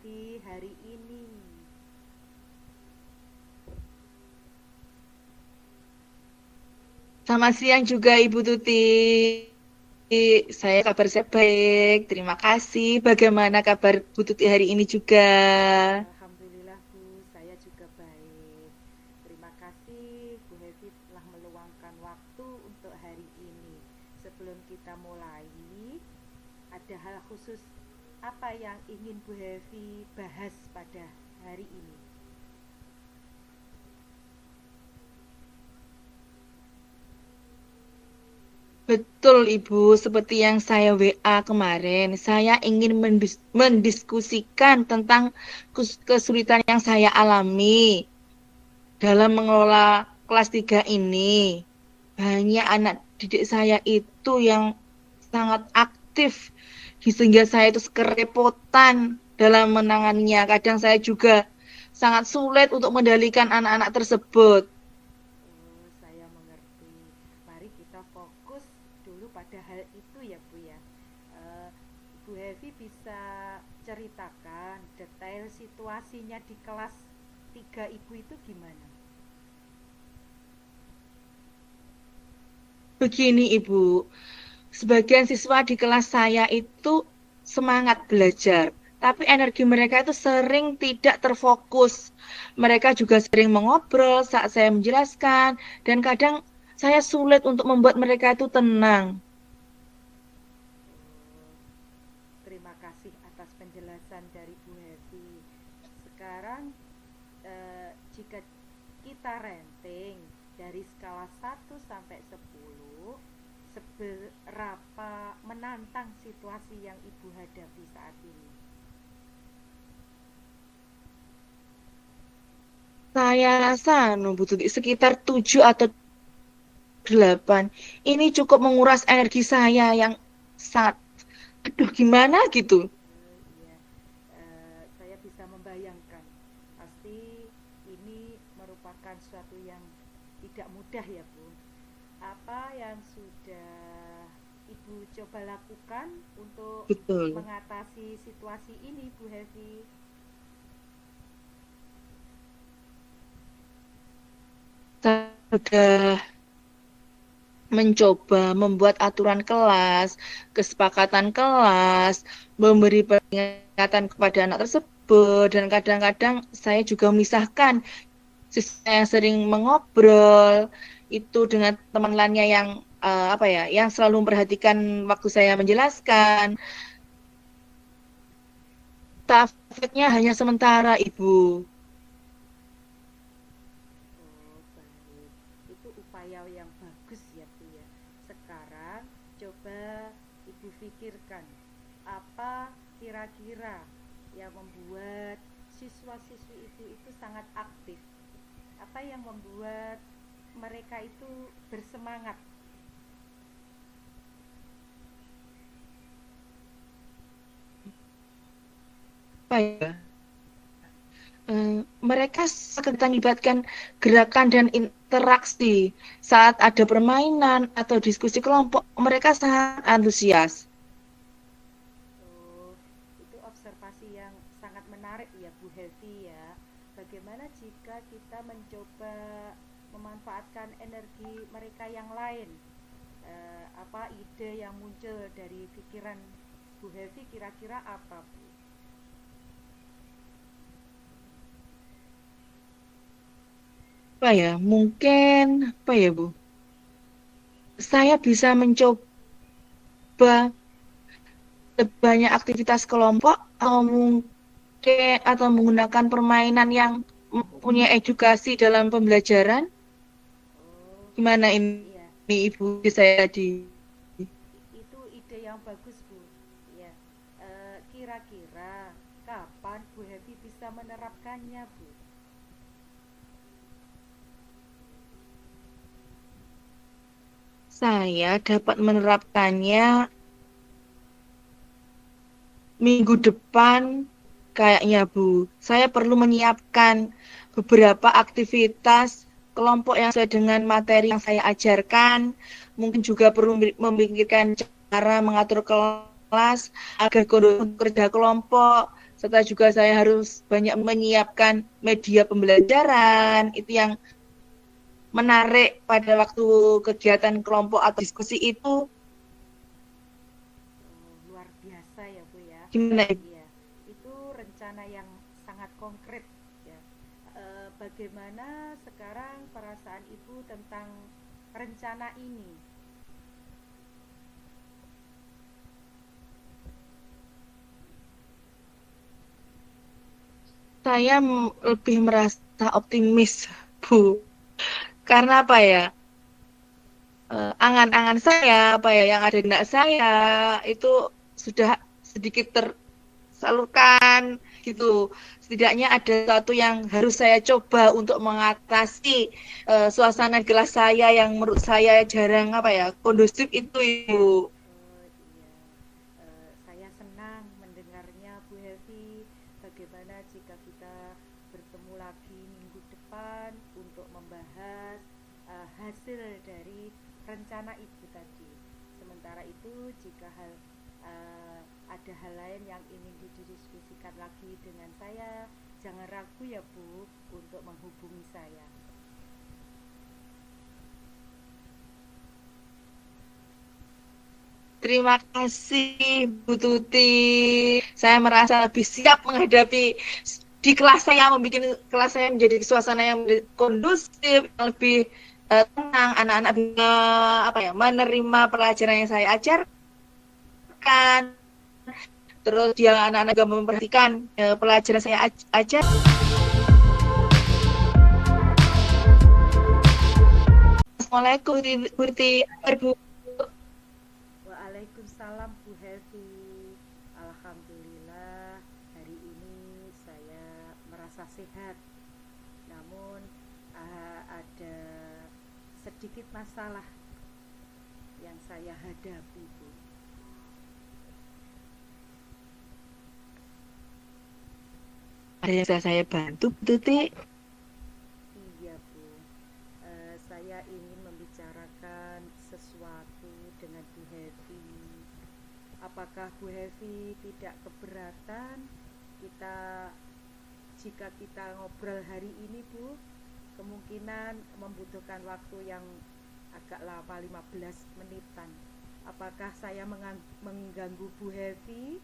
Hefi hari ini? Selamat siang juga Ibu Tuti. Saya kabar saya baik. Terima kasih. Bagaimana kabar Bu Tuti hari ini juga? Alhamdulillah Bu, saya juga baik. Terima kasih Bu Hefi telah meluangkan waktu untuk hari ini. Sebelum kita mulai, ada hal khusus apa yang ingin Bu Hefi bahas pada hari ini? Betul Ibu, seperti yang saya WA kemarin, saya ingin mendiskusikan tentang kesulitan yang saya alami dalam mengelola kelas 3 ini. Banyak anak didik saya itu yang sangat aktif, sehingga saya itu kerepotan dalam menanganinya. Kadang saya juga sangat sulit untuk mengendalikan anak-anak tersebut. Oh, saya mengerti. Mari kita fokus dulu pada hal itu ya Bu ya. Eh, Bu Hevi bisa ceritakan detail situasinya di kelas 3 Ibu itu gimana? Begini Ibu, sebagian siswa di kelas saya itu semangat belajar, tapi energi mereka itu sering tidak terfokus. Mereka juga sering mengobrol saat saya menjelaskan, dan kadang saya sulit untuk membuat mereka itu tenang. Terima kasih atas penjelasan dari Bu Hevi. Sekarang jika kita ranting dari skala 1 sampai 10, seberapa menantang situasi yang Ibu hadapi saat ini? Saya rasa butuh sekitar 7 atau 8. Ini cukup menguras energi saya yang sangat, aduh gimana gitu. Iya, saya bisa membayangkan. Pasti ini merupakan suatu yang tidak mudah ya Bu. Apa yang sudah Ibu coba lakukan untuk Betul. mengatasi situasi ini Bu Hevi? Saya sudah mencoba membuat aturan kelas, kesepakatan kelas, memberi peringatan kepada anak tersebut, dan kadang-kadang saya juga memisahkan siswa yang sering mengobrol itu dengan teman lainnya yang apa ya, yang selalu memperhatikan waktu saya menjelaskan. Efeknya hanya sementara, Ibu. Oh, baik. Itu upaya yang bagus ya, Bu ya. Sekarang coba Ibu pikirkan apa kira-kira yang membuat siswa-siswi itu sangat aktif. Apa yang membuat mereka itu bersemangat? Apa ya? Mereka sangat terlibatkan gerakan dan interaksi saat ada permainan atau diskusi kelompok. Mereka sangat antusias. Oh, itu observasi yang sangat menarik ya Bu Hevi ya. Bagaimana jika kita mencoba memanfaatkan energi mereka yang lain? Apa ide yang muncul dari pikiran Bu Hevi kira-kira apa Bu? Apa ya? Mungkin apa ya, Bu? Saya bisa mencoba banyak aktivitas kelompok atau mungkin atau menggunakan permainan yang mempunyai edukasi dalam pembelajaran. Oh, Gimana iya, ini Ibu saya tadi? itu ide yang bagus Bu. Ya, kira-kira kapan Bu Hevi bisa menerapkannya Bu? Saya dapat menerapkannya minggu depan kayaknya Bu. Saya perlu menyiapkan beberapa aktivitas kelompok yang sesuai dengan materi yang saya ajarkan. Mungkin juga perlu memikirkan cara mengatur kelas agar kondusif untuk kerja kelompok serta juga saya harus banyak menyiapkan media pembelajaran, itu yang menarik pada waktu kegiatan kelompok atau diskusi itu. Luar biasa ya Bu ya. Gimana? Iya, itu rencana yang sangat konkret ya. Bagaimana sekarang perasaan Ibu tentang rencana ini? Saya lebih merasa optimis, Bu. Karena apa ya? Angan-angan saya, apa ya, yang ada di benak saya itu sudah sedikit tersalurkan gitu. Setidaknya ada sesuatu yang harus saya coba untuk mengatasi suasana di kelas saya yang menurut saya jarang apa ya kondusif itu, Ibu. Iya, saya senang mendengarnya Bu Hevi. Bagaimana jika kita bertemu lagi minggu depan untuk membahas hasil dari rencana Ibu tadi. Sementara itu, jika ada hal lain yang ingin didiskusikan lagi dengan saya, jangan ragu ya Bu untuk menghubungi saya. Terima kasih, Bu Tuti. Saya merasa lebih siap menghadapi di kelas saya, membuat kelas saya menjadi suasana yang kondusif, yang lebih tenang. Anak-anak bisa apa ya, menerima pelajaran yang saya ajarkan. Terus dia anak-anak juga memperhatikan pelajaran saya ajar. Assalamualaikum, Bu Tuti. Waalaikumsalam Bu Hevi. Alhamdulillah hari ini saya merasa sehat. Namun ada sedikit masalah yang saya hadapi Bu. Ada yang bisa saya bantu, Bu Tuti? Iya Bu, saya ingin membicarakan sesuatu dengan Bu Hevi. Apakah Bu Hevi tidak keberatan jika kita ngobrol hari ini Bu? Kemungkinan membutuhkan waktu yang agak lama, 15 menitan. Apakah saya mengganggu Bu Hevi?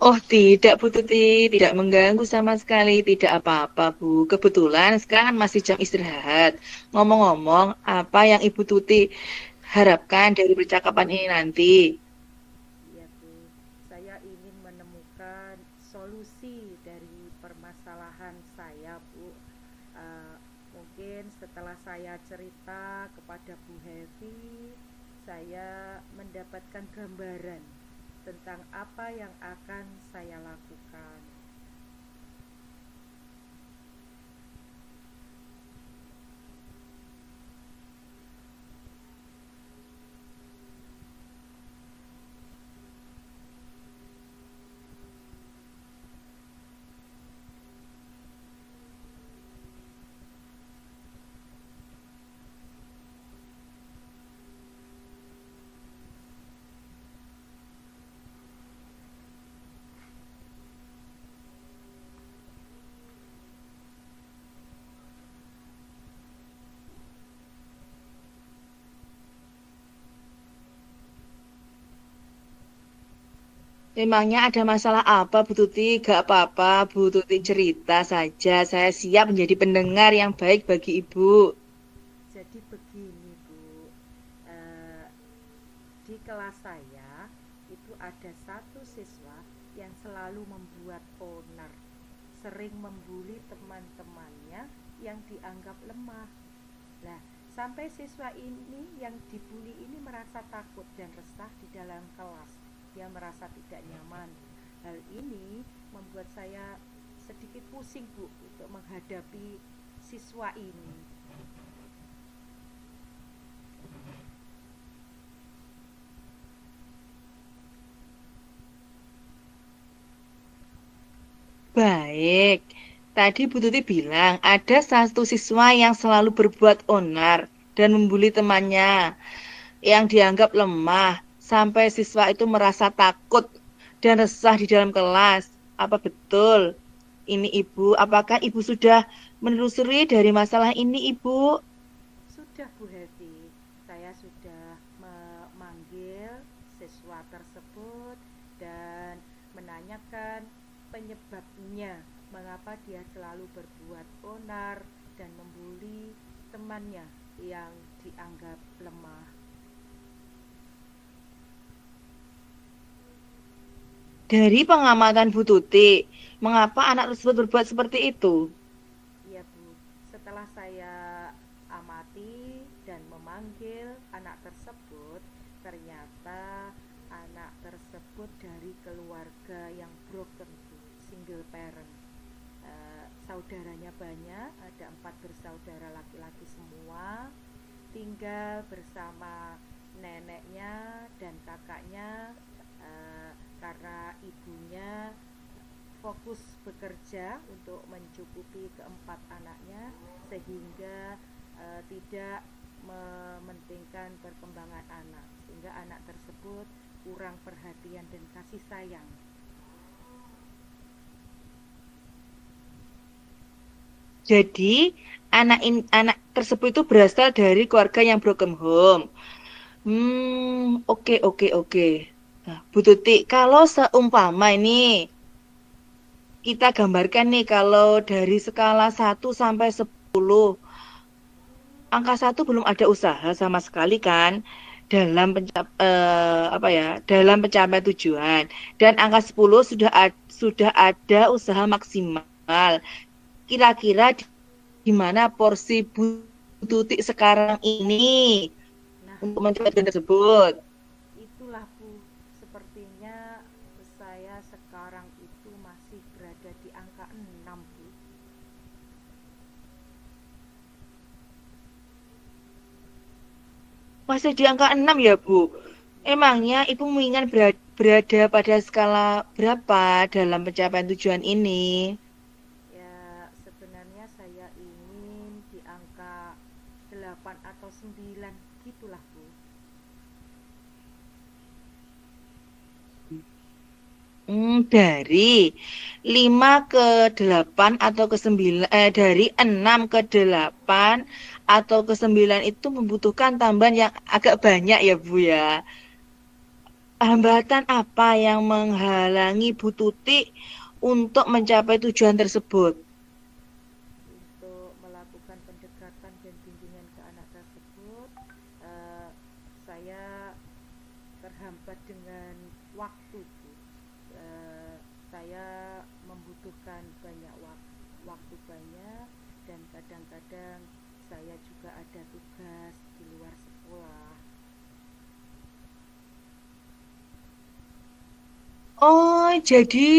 Oh tidak, Bu Tuti, tidak mengganggu sama sekali, tidak apa-apa Bu. Kebetulan sekarang masih jam istirahat. Ngomong-ngomong, apa yang Ibu Tuti harapkan dari percakapan ini nanti? Iya Bu, saya ingin menemukan solusi dari permasalahan saya Bu. Mungkin setelah saya cerita kepada Bu Hevi, saya mendapatkan gambaran tentang apa yang akan saya lakukan. Memangnya ada masalah apa, Bu Tuti? Gak apa-apa, Bu Tuti cerita saja. Saya siap menjadi pendengar yang baik bagi Ibu. Jadi begini Bu, eh, di kelas saya itu ada satu siswa yang selalu membuat onar, sering membuli teman-temannya yang dianggap lemah. Nah, sampai siswa ini yang dibuli ini merasa takut dan resah di dalam kelas. Dia merasa tidak nyaman. Hal ini membuat saya sedikit pusing Bu untuk menghadapi siswa ini. Baik. Tadi Bu Tuti bilang ada satu siswa yang selalu berbuat onar dan membuli temannya. yang dianggap lemah sampai siswa itu merasa takut dan resah di dalam kelas. Apa betul ini Ibu? Apakah Ibu sudah menelusuri dari masalah ini, Ibu? Sudah Bu Heti, saya sudah memanggil siswa tersebut dan menanyakan penyebabnya, mengapa dia selalu berbuat onar dan membuli temannya yang dianggap lemah. Dari pengamatan Bu Tuti, mengapa anak tersebut berbuat seperti itu? Iya Bu, setelah saya amati dan memanggil anak tersebut, ternyata anak tersebut dari keluarga yang broken Bu, single parent. Saudaranya banyak, ada 4 bersaudara laki-laki semua, tinggal bersama neneknya dan kakaknya, karena ibunya fokus bekerja untuk mencukupi keempat anaknya, sehingga tidak mementingkan perkembangan anak, sehingga anak tersebut kurang perhatian dan kasih sayang. Jadi, anak tersebut itu berasal dari keluarga yang broken home. Oke, oke, oke. Nah, Bu Tuti, kalau seumpama ini kita gambarkan nih, kalau dari skala 1 sampai 10, angka 1 belum ada usaha sama sekali kan apa ya, dalam pencapaian tujuan. Dan angka 10 sudah ada usaha maksimal. Kira-kira di mana porsi Bu Tuti sekarang ini Nah, untuk mencapai tujuan tersebut? itulah Bu, sepertinya saya sekarang itu masih berada di angka 6 Bu. Masih di angka 6 ya, Bu? Ya, Emangnya Ibu mengingat berada pada skala berapa dalam pencapaian tujuan ini? ya sebenarnya saya ingin di angka 8 atau 9 gitulah Bu. Dari 5 ke 8 atau ke 9, dari 6 ke 8 atau ke 9 itu membutuhkan tambahan yang agak banyak ya, Bu ya. Hambatan apa yang menghalangi Bu Tuti untuk mencapai tujuan tersebut? Untuk melakukan pendekatan dan bimbingan ke anak tersebut, eh, saya terhambat dengan waktu Bu. Saya membutuhkan banyak waktu banyak, dan kadang-kadang saya juga ada tugas di luar sekolah. Oh, jadi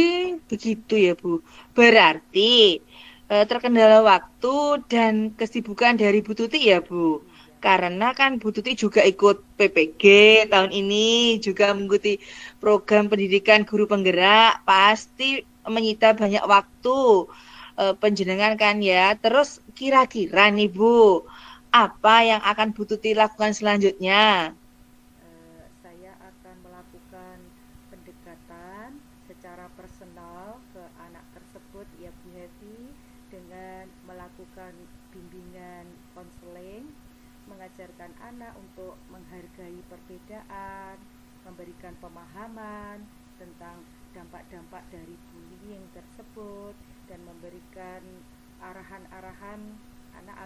begitu ya, Bu. Berarti terkendala waktu dan kesibukan dari Bu Tuti ya, Bu. Iya Karena kan Bu Tuti juga ikut PPG tahun ini, juga mengikuti program pendidikan guru penggerak, pasti menyita banyak waktu penjenengan kan ya. Terus kira-kira nih, Bu, apa yang akan Bu Tuti lakukan selanjutnya? Saya akan melakukan pendekatan secara personal ke anak tersebut ya Bu Hevi, dengan melakukan bimbingan konseling, mengajarkan anak untuk menghargai perbedaan, memberikan pemahaman tentang dampak-dampak dari bullying tersebut, dan memberikan arahan-arahan anak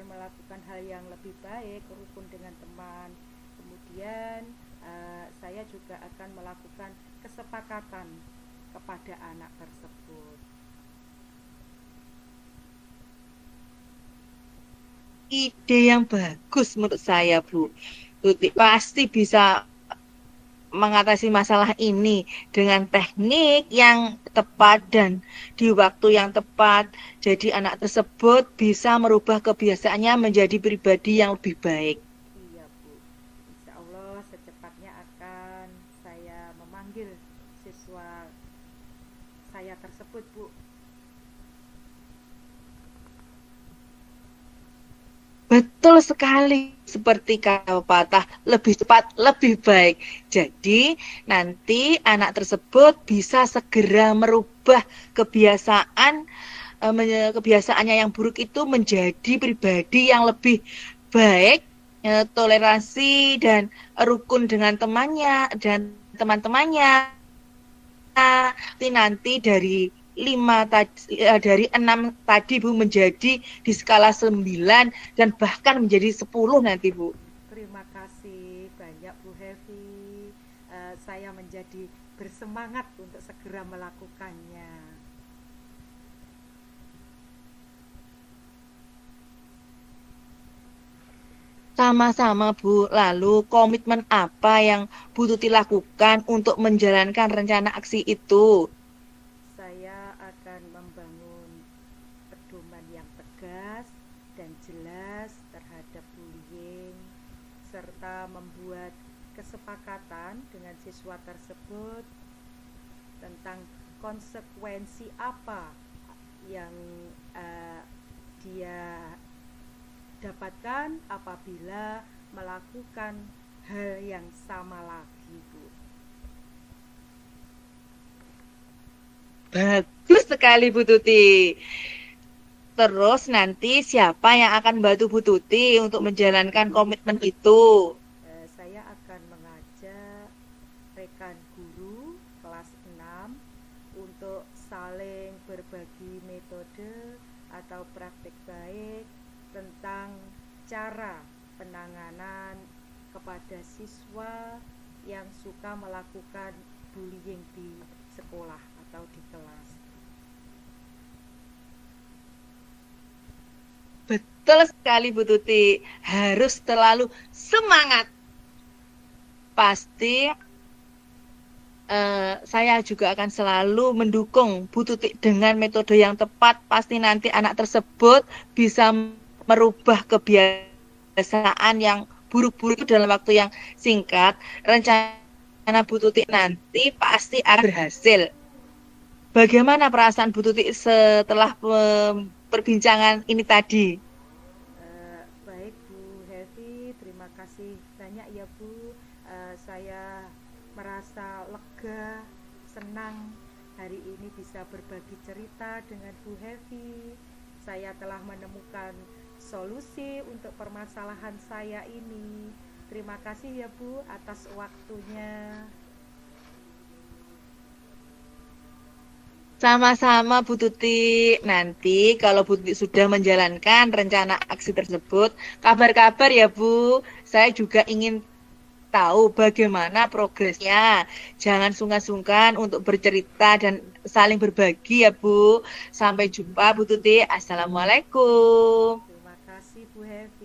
melakukan hal yang lebih baik, rukun dengan teman. Kemudian saya juga akan melakukan kesepakatan kepada anak tersebut. Ide yang bagus menurut saya, Bu. Tuti pasti bisa mengatasi masalah ini dengan teknik yang tepat dan di waktu yang tepat. Jadi anak tersebut bisa merubah kebiasaannya menjadi pribadi yang lebih baik. Iya Bu, insya Allah secepatnya akan saya memanggil siswa saya tersebut Bu. Betul sekali, seperti kata pepatah, lebih cepat, lebih baik. Jadi, nanti anak tersebut bisa segera merubah kebiasaan, kebiasaannya yang buruk itu menjadi pribadi yang lebih baik, toleransi dan rukun dengan temannya dan teman-temannya. Nanti dari dari 6 tadi Bu menjadi di skala 9 dan bahkan menjadi 10 nanti Bu. Terima kasih banyak Bu Hevi. Saya menjadi bersemangat untuk segera melakukannya. Sama-sama Bu. Lalu komitmen apa yang Bu Tuti lakukan untuk menjalankan rencana aksi itu? Saya akan membangun pedoman yang tegas dan jelas terhadap bullying, serta membuat kesepakatan dengan siswa tersebut tentang konsekuensi apa yang dia dapatkan apabila melakukan hal yang sama lagi, Bu. Bagus sekali Bu Tuti. Terus nanti siapa yang akan bantu Bu Tuti untuk menjalankan komitmen itu? Saya akan mengajak rekan guru kelas 6 untuk saling berbagi metode atau praktik baik tentang cara penanganan kepada siswa yang suka melakukan bullying di sekolah atau di kelas. Betul sekali Bu Tuti, harus selalu semangat. Pasti saya juga akan selalu mendukung Bu Tuti dengan metode yang tepat. Pasti nanti anak tersebut bisa merubah kebiasaan yang buruk-buruk dalam waktu yang singkat. Rencana Bu Tuti nanti pasti akan berhasil. Bagaimana perasaan Bu Tuti setelah perbincangan ini tadi? Baik Bu Hevi, terima kasih banyak ya Bu. Saya merasa lega, senang hari ini bisa berbagi cerita dengan Bu Hevi. Saya telah menemukan solusi untuk permasalahan saya ini. Terima kasih ya Bu atas waktunya. Sama-sama Bu Tuti. Nanti kalau Bu Tuti sudah menjalankan rencana aksi tersebut, kabar-kabar ya Bu. Saya juga ingin tahu bagaimana progresnya. Jangan sungkan-sungkan untuk bercerita dan saling berbagi ya Bu. Sampai jumpa Bu Tuti. Assalamualaikum. Terima kasih Bu Hevi.